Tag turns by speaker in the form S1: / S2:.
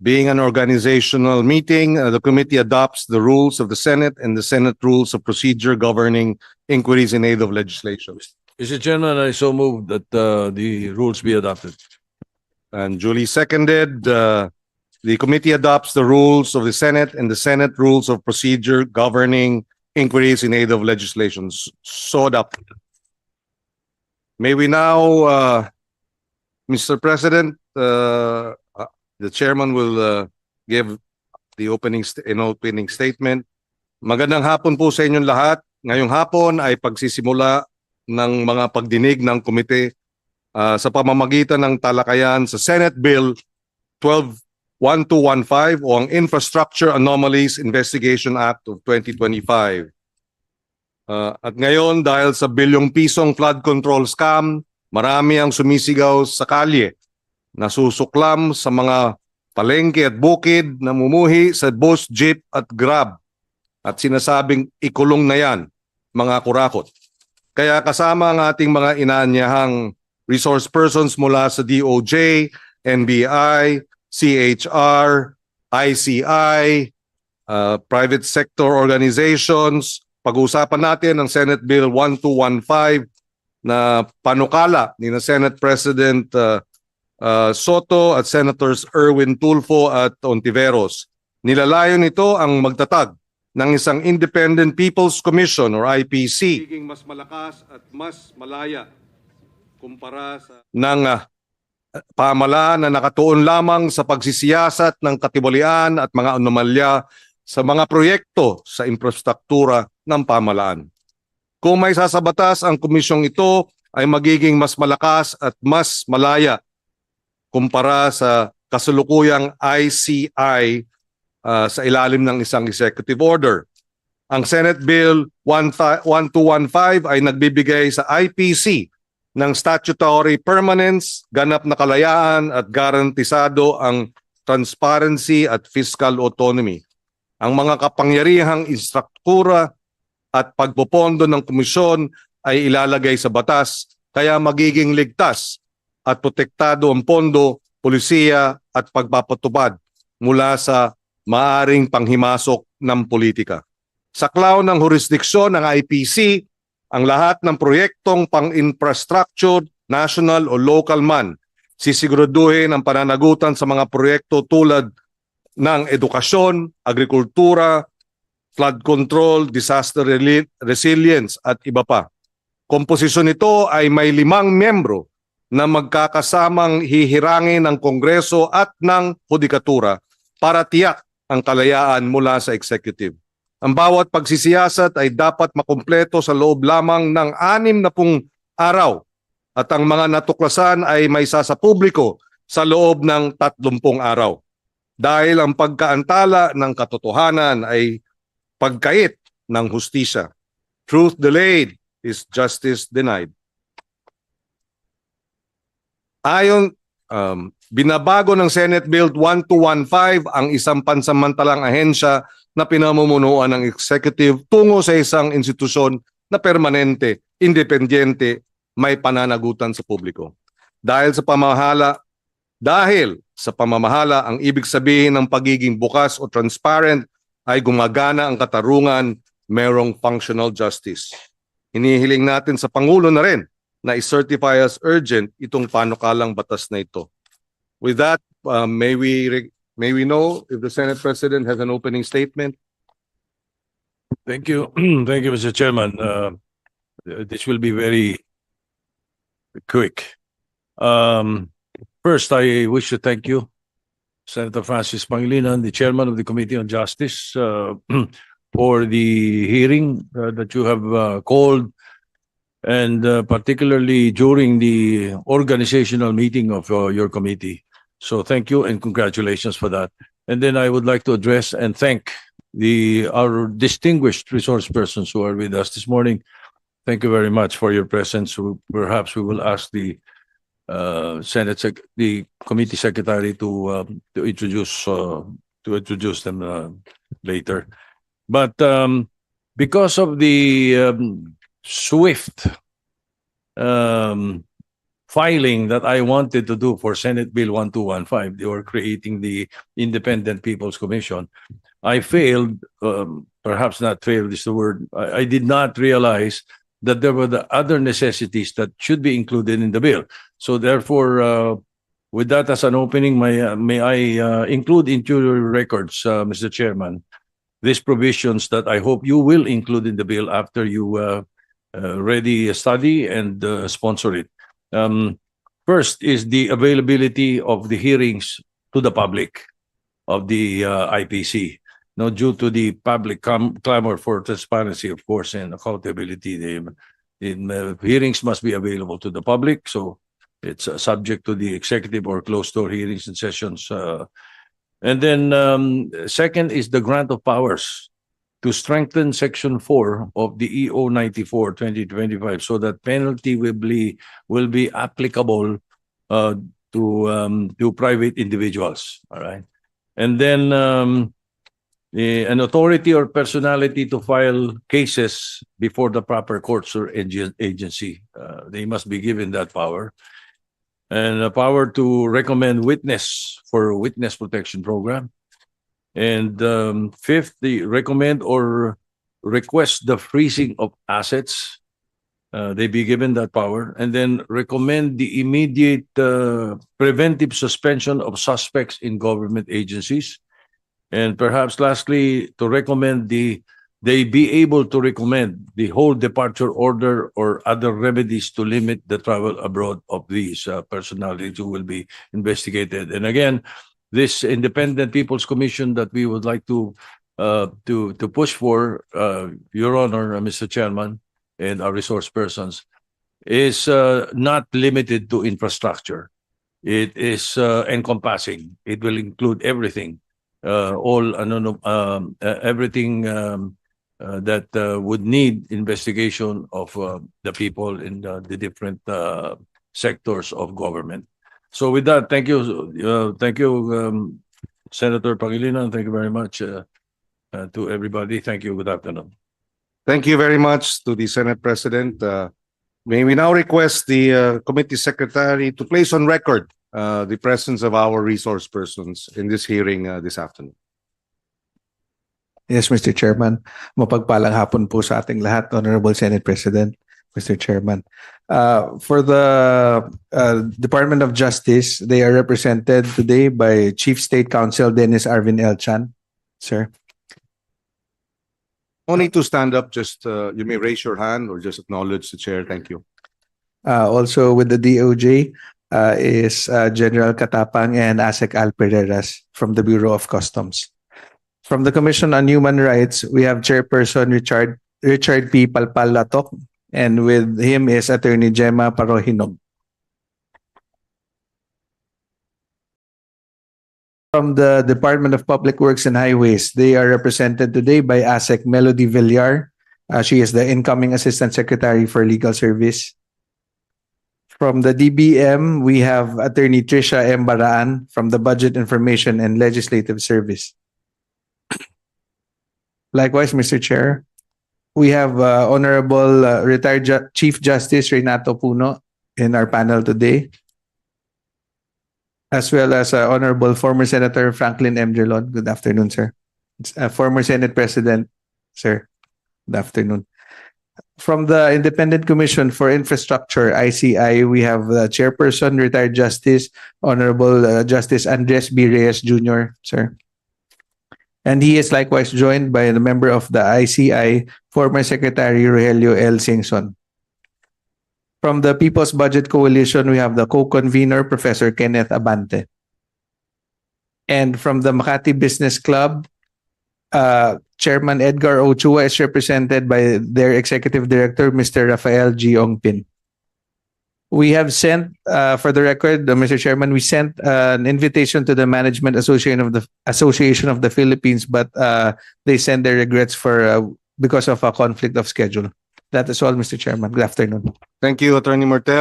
S1: Being an organizational meeting, the committee adopts the rules of the Senate and the Senate rules of procedure governing inquiries in aid of legislation.
S2: Mr. Chairman, I so move that the rules be adopted.
S1: And duly seconded, the committee adopts the rules of the Senate and the Senate rules of procedure governing inquiries in aid of legislation. So adopted. May we now, Mr. President, the chairman will give the opening statement. Magandang hapon po sa inyong lahat. Ngayong hapon ay pagsisimula ng mga pagdinig ng komite sa pamamagitan ng talakayan sa Senate Bill 12-1215 o ang Infrastructure Anomalies Investigation Act of 2025. At ngayon, dahil sa bilyong pisong flood control scam, marami ang sumisigaw sa kalye, nasusuklam sa mga palengke at bukid, namumuhi sa bus, jeep at grab. At sinasabing ikulong na yan, mga kurakot. Kaya kasama ang ating mga inaanyahang resource persons mula sa DOJ, NBI, CHR, ICI, private sector organizations. Pag-uusapan natin ang Senate Bill 1215 na panukala ni na Senate President Soto at Senators Erwin Tulfo at Ontiveros. Nilalayon nito ang magtatag ng isang Independent People's Commission or IPC. Magiging mas malakas at mas malaya kumpara sa ng pamahalaan na nakatuon lamang sa pagsisiyasat ng katiwalian at mga anomalya sa mga proyekto sa infrastruktura ng pamahalaan. Kung may sasabatas ang komisyong ito ay magiging mas malakas at mas malaya kumpara sa kasalukuyang ICI sa ilalim ng isang executive order. Ang Senate Bill 1215 ay nagbibigay sa IPC ng statutory permanence, ganap na kalayaan at garantisado ang transparency at fiscal autonomy. Ang mga kapangyarihang istruktura at pagpopondo ng komisyon ay ilalagay sa batas kaya magiging ligtas at protektado ang pondo, polisiya at pagpapatupad mula sa maaring panghimasok ng politika. Sa klaw ng jurisdiksyon ng IPC, ang lahat ng proyektong pang-infrastructure, national o local man, sisiguraduhin ang pananagutan sa mga proyekto tulad ng edukasyon, agrikultura, flood control, disaster resilience at iba pa. Komposisyon nito ay may 5 miyembro na magkakasamang hihirangin ng Kongreso at ng Hudikatura para tiyak ang kalayaan mula sa executive. Ang bawat pagsisiyasat ay dapat makumpleto sa loob lamang ng 60 araw at ang mga natuklasan ay may sa publiko sa loob ng 30 araw. Dahil ang pagkaantala ng katotohanan ay pagkait ng hustisya. Truth delayed is justice denied. Ayon, binabago ng Senate Bill 1215 ang isang pansamantalang ahensya na pinamumunuan ng executive tungo sa isang institusyon na permanente, independyente, may pananagutan sa publiko. Dahil sa pamamahala, ang ibig sabihin ng pagiging bukas o transparent ay gumagana ang katarungan, merong functional justice. Hinihiling natin sa Pangulo na rin na i-certify as urgent itong panukalang batas na ito. With that, may we know if the Senate President has an opening statement?
S2: Thank you. Thank you, Mr. Chairman. This will be very quick. First, I wish to thank you, Senator Francis Pangilinan, the Chairman of the Committee on Justice, for the hearing that you have called, and particularly during the organizational meeting of your committee. So thank you and congratulations for that. And then I would like to address and thank our distinguished resource persons who are with us this morning. Thank you very much for your presence. Perhaps we will ask the the committee secretary to introduce them later. But because of the swift filing that I wanted to do for Senate Bill 1215. They were creating the Independent People's Commission. I failed, perhaps not failed is the word. I did not realize that there were the other necessities that should be included in the bill. So therefore, with that as an opening, may I include into your records, Mr. Chairman, these provisions that I hope you will include in the bill after you ready study and sponsor it. First is the availability of the hearings to the public of the IPC. Now, due to the public clamor for transparency, of course, and accountability, the hearings must be available to the public. So it's subject to the executive or closed-door hearings and sessions. And then second is the grant of powers to strengthen Section 4 of the EO 94/2025 so that penalty will be applicable to private individuals. All right. And then an authority or personality to file cases before the proper courts or agency. They must be given that power. And a power to recommend witness for a witness protection program. And fifth, the recommend or request the freezing of assets. They be given that power. And then recommend the immediate preventive suspension of suspects in government agencies. And perhaps lastly, to recommend they be able to recommend the whole departure order or other remedies to limit the travel abroad of these personalities who will be investigated. And again, this Independent People's Commission that we would like to push for, Your Honor, Mr. Chairman, and our resource persons, is not limited to infrastructure. It is encompassing. It will include everything. Everything that would need investigation of the people in the different sectors of government. So with that, thank you, Senator Pangilinan. Thank you very much to everybody. Thank you. Good afternoon.
S1: Thank you very much to the Senate President. May we now request the committee secretary to place on record the presence of our resource persons in this hearing this afternoon.
S3: Yes, Mr. Chairman. Mapagpalang hapon po sa ating lahat, Honorable Senate President, Mr. Chairman. For the Department of Justice, they are represented today by Chief State Counsel Dennis Arvin L. Chan. Sir.
S1: No need to stand up, just you may raise your hand or just acknowledge the chair. Thank you.
S3: Also with the DOJ is General Katapang and ASEC Al Pereiras from the Bureau of Customs. From the Commission on Human Rights, we have Chairperson Richard P. Palpal-Latok, and with him is Attorney Gemma Parohinog. From the Department of Public Works and Highways, they are represented today by ASEC Melody Villar. She is the incoming Assistant Secretary for Legal Service. From the DBM, we have Attorney Trisha M. Baraan from the Budget Information and Legislative Service. Likewise, Mr. Chair, we have Honorable Retired Chief Justice Renato Puno in our panel today, as well as Honorable former Senator Franklin M. Drilon. Good afternoon, sir. Former Senate President, sir. Good afternoon. From the Independent Commission for Infrastructure, ICI, we have Chairperson, Retired Justice, Honorable Justice Andres B. Reyes Jr., sir. And he is likewise joined by the member of the ICI, former Secretary Rogelio L. Singson. From the People's Budget Coalition, we have the co-convener, Professor Kenneth Abante. And from the Makati Business Club, Chairman Edgar Ochua is represented by their Executive Director, Mr. Rafael G. Ongpin. We have sent, for the record, Mr. Chairman, we sent an invitation to the Management Association of the Philippines, but they sent their regrets because of a conflict of schedule. That is all, Mr. Chairman. Good afternoon.
S1: Thank you, Attorney Martel.